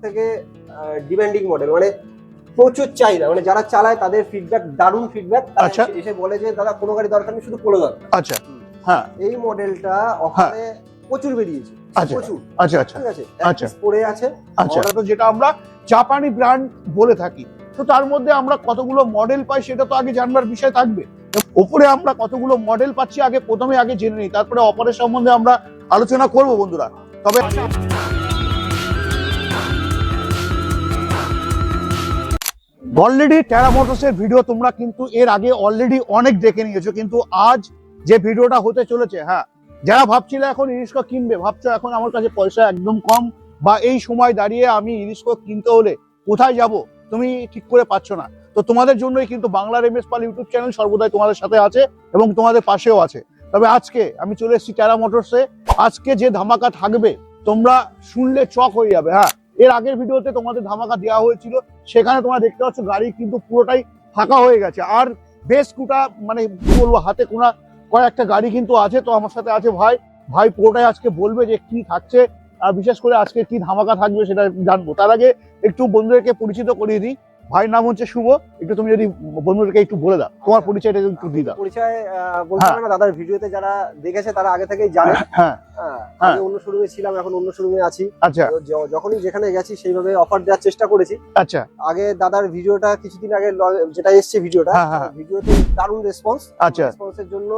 থেকে demanding model, মানে প্রচুর চাহিদা, মানে যারা চালায় তাদের ফিডব্যাক, দারুণ ফিডব্যাক। আচ্ছা। এসে বলে যে দাদা কোনো গাড়ি দরকার নেই, শুধু পোলো দরকার। আচ্ছা, হ্যাঁ, এই মডেলটা অফারে প্রচুর বেরিয়েছে, আচ্ছা প্রচুর। আচ্ছা আচ্ছা ঠিক আছে, আচ্ছা। পড়ে আছে। আচ্ছা, তো যেটা আমরা জাপানি ব্র্যান্ড বলে থাকি, তো তার মধ্যে আমরা কতগুলো মডেল পাই সেটা তো আগে জানবার বিষয় থাকবে। ওপরে আমরা কতগুলো মডেল পাচ্ছি আগে জেনে নিই, তারপরে অফারের সম্বন্ধে আমরা আলোচনা করব বন্ধুরা। তবে অলরেডি টেরা মোটরসের ভিডিও তোমরা কিন্তু এর আগে অলরেডি অনেক দেখে নিয়েছো, কিন্তু আজ যে ভিডিওটা হতে চলেছে, হ্যাঁ, যারা ভাবছিলে এখন ইরিস্কো কিনবে, ভাবছো এখন আমার কাছে পয়সা একদম কম, বা এই সময় দাঁড়িয়ে আমি ইরিস্কো কিনতে হলে কোথায় যাব তুমি ঠিক করে পাচ্ছ না, তো তোমাদের জন্যই কিন্তু বাংলার এমএস পাল ইউটিউব চ্যানেল সর্বদাই তোমাদের সাথে আছে এবং তোমাদের পাশেও আছে। তবে আজকে আমি চলে এসেছি টেরা মোটরসে। আজকে যে ধামাকা থাকবে তোমরা শুনলে চক হয়ে যাবে। হ্যাঁ, এর আগের ভিডিওতে তোমাদের ধামাকা দেওয়া হয়েছিল, সেখানে তোমরা দেখতে পাচ্ছ গাড়ি কিন্তু পুরোটাই ফাঁকা হয়ে গেছে, আর বেশ কুটা মানে কি বলবো হাতে কোনা কয়েকটা গাড়ি কিন্তু আছে। তো আমার সাথে আছে ভাই পুরোটাই আজকে বলবে যে কি থাকছে, আর বিশেষ করে আজকে কি ধামাকা থাকবে সেটা জানবো। তার আগে একটু বন্ধুদেরকে পরিচিত করিয়ে দিই। ভাইয়ের নাম হচ্ছে শুভ, একটু তুমি যদি বন্ধুদেরকে একটু বলে দাও তোমার পরিচয়টা একটু দিয়ে দাও। পরিচয় বলতে পারবো না, দাদার ভিডিওতে যারা দেখেছে তারা আগে থেকেই জানে। হ্যাঁ, আমি অন্য শোরুমে ছিলাম, এখন অন্য শোরুমে আছি। আচ্ছা, যখনই যেখানে গেছি সেইভাবে অফার দেওয়ার চেষ্টা করেছি। আচ্ছা, আগে দাদার ভিডিওটা কিছুদিন আগে যেটা এসছে ভিডিওটা, ভিডিওতে দারুণ রেসপন্স। আচ্ছা, রেসপন্সের জন্য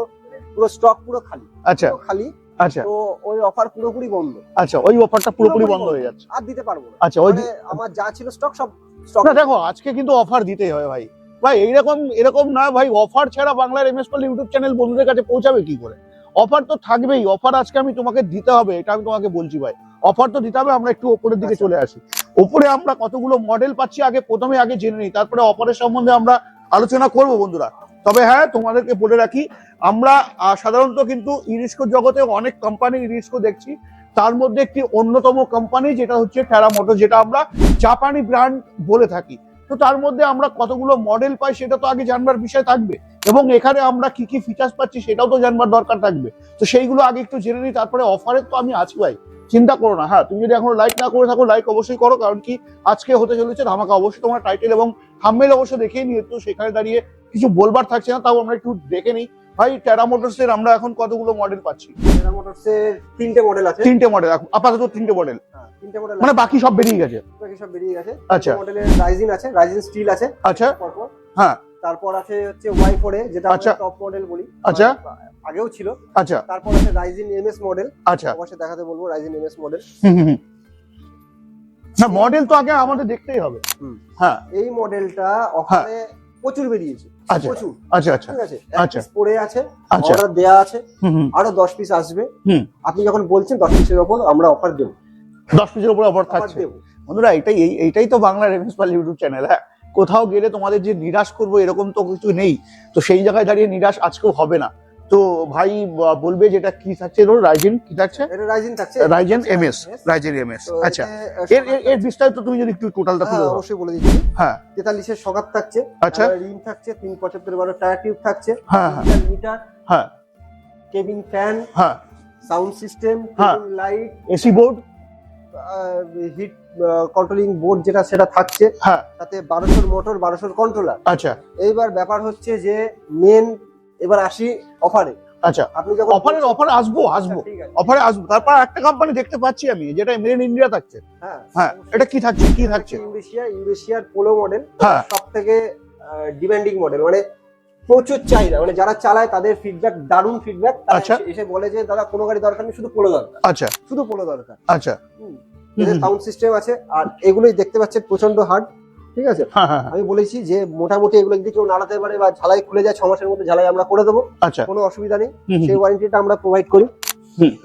পুরো স্টক পুরো খালি। আচ্ছা খালি। আচ্ছা, তো ওই অফার পুরোপুরি বন্ধ। আচ্ছা, ওই অফারটা পুরোপুরি বন্ধ হয়ে যাচ্ছে, আর দিতে পারবো না। আচ্ছা, ওই আমার যা ছিল স্টক সব না, দেখো আজকে কিন্তু অফার দিতেই হয় ভাই এরকম না ভাই, অফার ছাড়া বাংলার এমএস পাল ইউটিউব চ্যানেল বন্ধুদের কাছে পৌঁছাবে কি করে? অফার তো থাকবেই, অফার আজকে আমি তোমাকে দিতে হবে, এটা আমি তোমাকে বলছি ভাই, অফার তো দিতে হবে। আমরা একটু ওপরের দিকে চলে আসি। ওপরে আমরা কতগুলো মডেল পাচ্ছি আগে জেনে নিই, তারপরে অফারের সম্বন্ধে আমরা আলোচনা করব বন্ধুরা। তবে হ্যাঁ, তোমাদেরকে বলে রাখি, আমরা সাধারণত কিন্তু ইরিস্কো জগতে অনেক কোম্পানির ইরিস্কো দেখছি, তার মধ্যে একটি অন্যতম কোম্পানি যেটা হচ্ছে টেরা মোটর, যেটা আমরা জাপানি ব্র্যান্ড বলে থাকি। তো তার মধ্যে আমরা কতগুলো মডেল পাই সেটা তো আগে জানবার বিষয় থাকবে, এবং এখানে আমরা কি কি ফিচার্স পাচ্ছি সেটাও তো জানবার দরকার থাকবে। তো সেইগুলো আগে একটু জেনে নিই, তারপরে অফারের তো আমি আছি ভাই, চিন্তা করো না। হ্যাঁ, তুমি যদি এখনো লাইক না করে থাকো, লাইক অবশ্যই করো, কারণ কি আজকে হতে চলেছে ধামাকা। অবশ্যই তোমার টাইটেল এবং থাম্বনেল অবশ্যই দেখেই নিয়ে, তো সেখানে দাঁড়িয়ে কিছু বলবার থাকছে না, তাও আমরা একটু দেখে নিই। ভাই, টেরা মোটরসের আমরা এখন কতগুলো মডেল পাচ্ছি? টেরা মোটরসের তিনটে মডেল আছে। তিনটে মডেল আপাতত, তিনটে মডেল, তিনটে মডেল মানে বাকি সব বেরিয়ে গেছে। আচ্ছা, মডেলের রাইজিন আছে, রাইজিন স্টিল আছে। আচ্ছা, হ্যাঁ, তারপর আছে হচ্ছে Y4 যেটা আমরা টপ মডেল বলি। আচ্ছা, আগেও ছিল। আচ্ছা, তারপর আছে রাইজিন এমএস মডেল। আচ্ছা, অবশ্যই দেখাতে বলবো রাইজিন এমএস মডেল। না, মডেল তো আগে আমাদের দেখতেই হবে। হ্যাঁ, এই মডেলটা অফারে প্রচুর বেরিয়েছে, প্রচুর। আচ্ছা আচ্ছা, ঠিক আছে, আচ্ছা, পড়ে আছে, আচ্ছা, অর্ডার দেয়া আছে, আরো 10 পিস আসবে। আপনি যখন বলছেন 10 পিসের উপর আমরা অফার দেব, 10 পিসের উপর অফার থাকছে বন্ধুরা। এইটাই তো বাংলার এমএস পাল ইউটিউব চ্যানেল। হ্যাঁ, কোথাও গেলে তোমাদের যে নিরাশ করবো এরকম তো কিছু নেই, তো সেই জায়গায় দাঁড়িয়ে নিরাশ আজকেও হবে না। তো ভাই বলবে যেটা কি থাকছে, রাইজেন কি থাকছে? এটা রাইজেন থাকছে, রাইজেন এমএস, রাইজেন এমএস। আচ্ছা, এর বিস্তারিত তুমি যদি একটু টোটালটা তুলে দাও। অবশ্যই বলে দিচ্ছি। হ্যাঁ, 43 এর সকাত থাকছে, আচ্ছা, রিম থাকছে, 375 12 টায়ার টিউব থাকছে, হ্যাঁ মিটার, হ্যাঁ, কেবিন ফ্যান, হ্যাঁ, sound system, light, AC board, heat controlling board যেটা সেটা থাকছে। হ্যাঁ, সাথে 1200 মোটর, 1200 কন্ট্রোলার। আচ্ছা, এইবার ব্যাপার হচ্ছে যে মেন, এবার আসি অফারে। আচ্ছা, আপনি যখন অফারে আসবো, অফারে আসবো। তারপর একটা কোম্পানি দেখতে পাচ্ছি আমি, যেটা মেড ইন ইন্ডিয়া থাকছে। হ্যাঁ, এটা কি থাকছে? ইউরেশিয়ার পোলো মডেল, হ্যাঁ, সব থেকে ডিমান্ডিং মডেল, মানে প্রচুর চাহিদা, মানে যারা চালায় তাদের ফিডব্যাক, দারুণ ফিডব্যাক। আচ্ছা, এসে বলে যে দাদা কোনো গাড়ি দরকার নেই, শুধু পোলো দরকার। আচ্ছা, শুধু পোলো দরকার। আচ্ছা, সাউন্ড সিস্টেম আছে, আর এগুলোই দেখতে পাচ্ছেন প্রচন্ড হার্ড। ঠিক আছে, আমি বলেছি যে মোটামুটি এগুলো যদি কেউ নাড়াতে পারে বা ঝালাই খুলে যায় 6 মাসের মধ্যে ঝালাই আমরা করে দেবো, আচ্ছা, কোনো অসুবিধা নেই। সেই ওয়ারেন্টিটা আমরা প্রোভাইড করি।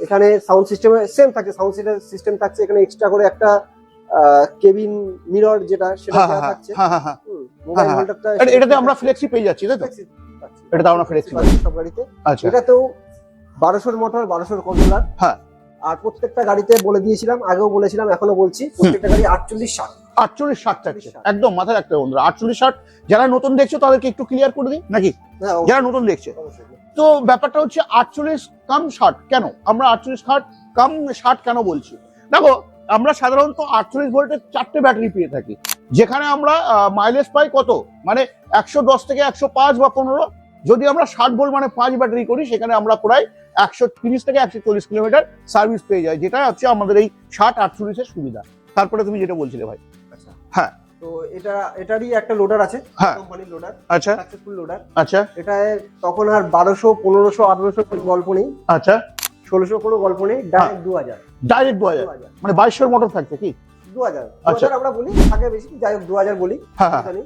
এখানে সাউন্ড সিস্টেম সেম থাকছে, সাউন্ড সিস্টেম থাকছে, এখানে এক্সট্রা করে একটা কেবিন মিরর যেটা সেটা থাকছে। মোবাইল হোল্ডারটা এটাতে আমরা ফ্লেক্সি পেয়ে যাচ্ছি, তাই তো? এটাতে আমরা ফ্লেক্সি পাচ্ছি সব গাড়িতে। আচ্ছা, এটাতেও 1200 মোটর, 1200 কন্ট্রোলার। হ্যাঁ, আর প্রত্যেকটা গাড়িতে বলে দিয়েছিলাম, আগেও বলেছিলাম, এখনো বলছি, প্রত্যেকটা গাড়ি 48-60 থাকছে। একদম মাথায় রাখতে হবে বন্ধুরা, 48-60। যারা নতুন দেখছো তাদেরকে একটু ক্লিয়ার করে দিই নাকি, যারা নতুন দেখছে। তো ব্যাপারটা হচ্ছে 48 কাম 60 কেন আমরা 48 কাম 60 কেন বলছি? দেখো, আমরা সাধারণত 48 ভোল্টের 4টে ব্যাটারি পেয়ে থাকি, যেখানে আমরা মাইলেজ পাই কত, মানে 110 থেকে 105 বা 15। যদি আমরা 60 ভোল্ট মানে 5 ব্যাটারি করি, সেখানে আমরা প্রায় 130 থেকে 140 কিলোমিটার সার্ভিস পেয়ে যাই, যেটা হচ্ছে আমাদের এই 60-48 এর সুবিধা। তারপরে তুমি যেটা বলছিলে ভাই। আচ্ছা হ্যাঁ, তো এটারই একটা লোডার আছে, হ্যাঁ কোম্পানির লোডার, আচ্ছা সাকসেসফুল লোডার। আচ্ছা এটা তখন আর 1200 1500 1800 গল্প নেই, আচ্ছা 1600 কোনো গল্প নেই, ডাইরেক্ট 2000। ডাইরেক্ট 2000 মানে 2200 মোটর থাকছে কি? 2000 আচ্ছা। 2000 আমরা বলি, থাকে বেশি, যাই হোক 2000 বলি। হ্যাঁ হ্যাঁ জানি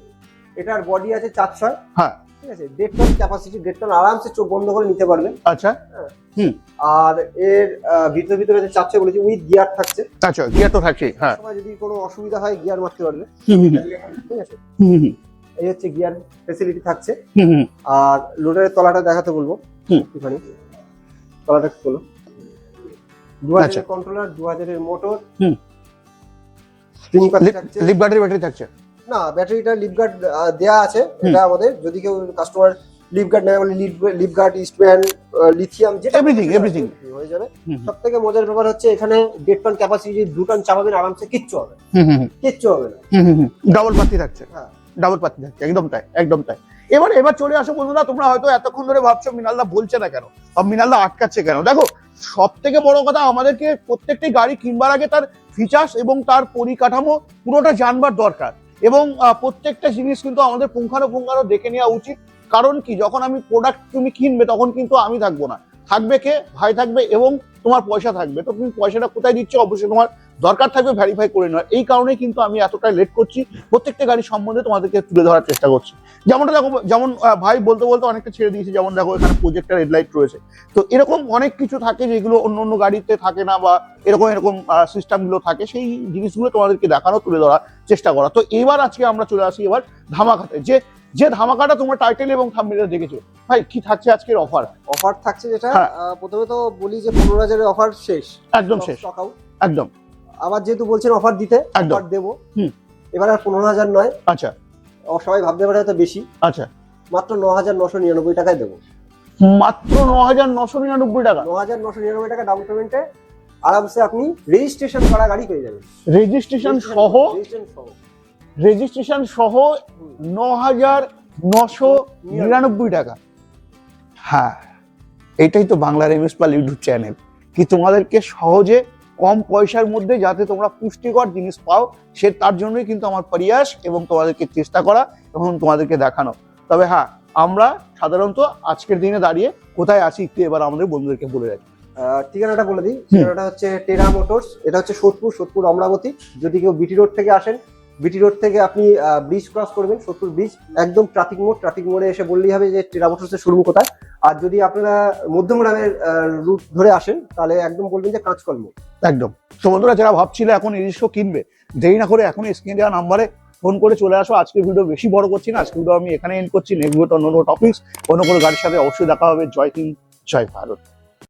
এটার বডি আছে 400, হ্যাঁ ঠিক আছে, 1.5 টন ক্যাপাসিটি, 1.5 টন আরামসে চোখ বন্ধ করে নিতে পারবেন। আচ্ছা আর এর ভিতরে যে চাচ্ছে বলেছি উইথ গিয়ার থাকছে, আচ্ছা গিয়ার তো থাকছে। হ্যাঁ, সময় যদি কোনো অসুবিধা হয় গিয়ার মারতে পারবে, ঠিক আছে। এই হচ্ছে গিয়ার ফ্যাসিলিটি থাকছে। আর লোডারের তলাটা দেখাতে বলবো একটুখানি, তলাটা খোলো। 2000 এর কন্ট্রোলার, 2000 এর মোটর, স্প্রিং পাতি থাকছে। লিপ ব্যাটারি থাকছে না, ব্যাটারিটা লিপ গার্ড দেয়া আছে। এটা আমাদের যদি কেউ কাস্টমার লিপ গার্ড নেয় বলে লিপ গার্ড, ইস্টম্যান, লিথিয়াম, যেটা এভরিথিং হয়ে যাবে। সবথেকে মজার ব্যাপার হচ্ছে এখানে 1.5 টন ক্যাপাসিটি, 2 টন চাপাবেন আরামসে, কিচ্ছু হবে না। ডাবল পাতি থাকছে, হ্যাঁ ডাবল পাতি থাকছে, একদম তাই একদম তাই। এবার চলে আসো বন্ধুরা, তোমরা হয়তো এতক্ষণ ধরে ভাবছো মৃণালদা বলছে না কেন বা মৃণালদা আটকাচ্ছে কেন। দেখো, সব থেকে বড় কথা, আমাদেরকে প্রত্যেকটি গাড়ি কিনবার আগে তার ফিচার্স এবং তার পরিকাঠামো পুরোটা জানবার দরকার, এবং প্রত্যেকটা জিনিস কিন্তু আমাদের পুঙ্খানুপুঙ্খানু দেখে নেওয়া উচিত। কারণ কি, যখন আমি প্রোডাক্ট তুমি কিনবে, তখন কিন্তু আমি থাকবো না, থাকবে কে? ভাই থাকবে, এবং তোমার পয়সা থাকবে। তো তুমি পয়সাটা কোথায় দিচ্ছ, অবশ্যই তোমার দরকার থাকবে ভেরিফাই করে নেওয়ার। এই কারণেই কিন্তু আমি এতটাই লেট করছি, প্রত্যেকটা গাড়ি সম্বন্ধে তোমাদেরকে তুলে ধরার চেষ্টা করছি। যেমনটা দেখো, যেমন ভাই বলতে বলতে অনেকটা ছেড়ে দিয়েছে, যেমন দেখো এখানে প্রজেক্টর হেডলাইট রয়েছে। তো এরকম অনেক কিছু থাকে যেগুলো অন্য অন্য গাড়িতে থাকে না, বা এরকম সিস্টেমগুলো থাকে, সেই জিনিসগুলো তোমাদেরকে দেখানো, তুলে ধরার চেষ্টা করা। তো এবার আজকে আমরা চলে আসি এবার ধামাকাতে, যে ধামাকাটা তোমরা টাইটেল এবং থাম্বনেইলে দেখেছো। ভাই কি থাকছে আজকের অফার থাকছে, যেটা প্রথমে তো বলি যে 15,000 এর অফার শেষ, একদম শেষ, একদম। আবার যেহেতু বলছেন অফার দিতে, অফার দেবো। এবার আর 15,000 নয়। আচ্ছা, সবাই ভাবতে পারে হয়তো বেশি। আচ্ছা, মাত্র 9,999 টাকায় দেবো। মাত্র 9,999 টাকা? 9,999 টাকা ডাউন পেমেন্টে আরামসে আপনি রেজিস্ট্রেশন করা গাড়ি পেয়ে যাবেন। রেজিস্ট্রেশন সহ 9,999 টাকা। হ্যাঁ, এটাই তো বাংলার এমএস পাল ইউটিউব চ্যানেল, কি তোমাদেরকে সহজে কম পয়সার মধ্যে যাতে তোমরা পুষ্টিকর জিনিস পাও, তার জন্যই কিন্তু আমার প্রয়াস, এবং তোমাদেরকে চেষ্টা করা এবং তোমাদেরকে দেখানো। তবে হ্যাঁ, আমরা সাধারণত আজকের দিনে দাঁড়িয়ে কোথায় আছি একটু এবার আমাদের বন্ধুদেরকে বলে রাখি। ঠিকানাটা বলে দিই। ঠিকানাটা হচ্ছে টেরা মোটরস, এটা হচ্ছে সোদপুর অমরাবতী। যদি কেউ বিটি রোড থেকে আসেন, বিটি রোড থেকে আপনি ব্রিজ ক্রস করবেন, সোদপুর ব্রিজ, একদম ট্রাফিক মোড়ে এসে বললেই হবে যে টেরা মোটরসের শোরুম কোথায়। আর যদি আপনারা মধ্যমগ্রামের রুট ধরে আসেন, তাহলে একদম বলবেন যে কাঁচকল মোড়। একদম। তো বন্ধুরা, যারা ভাবছিল এখন ইরিশো কিনবে, দেরি না করে এখন স্ক্রিনে দেওয়া নাম্বারে ফোন করে চলে আসো। আজকের ভিডিও বেশি বড় করছি না, আজকের ভিডিও আমি এখানে এন্ড করছি। নেক্সট ভিডিওতে অন্য টপিকস, অন্য কোনো গাড়ির সাথে অবশ্যই দেখা হবে। জয় হিন্দ, জয় ভারত।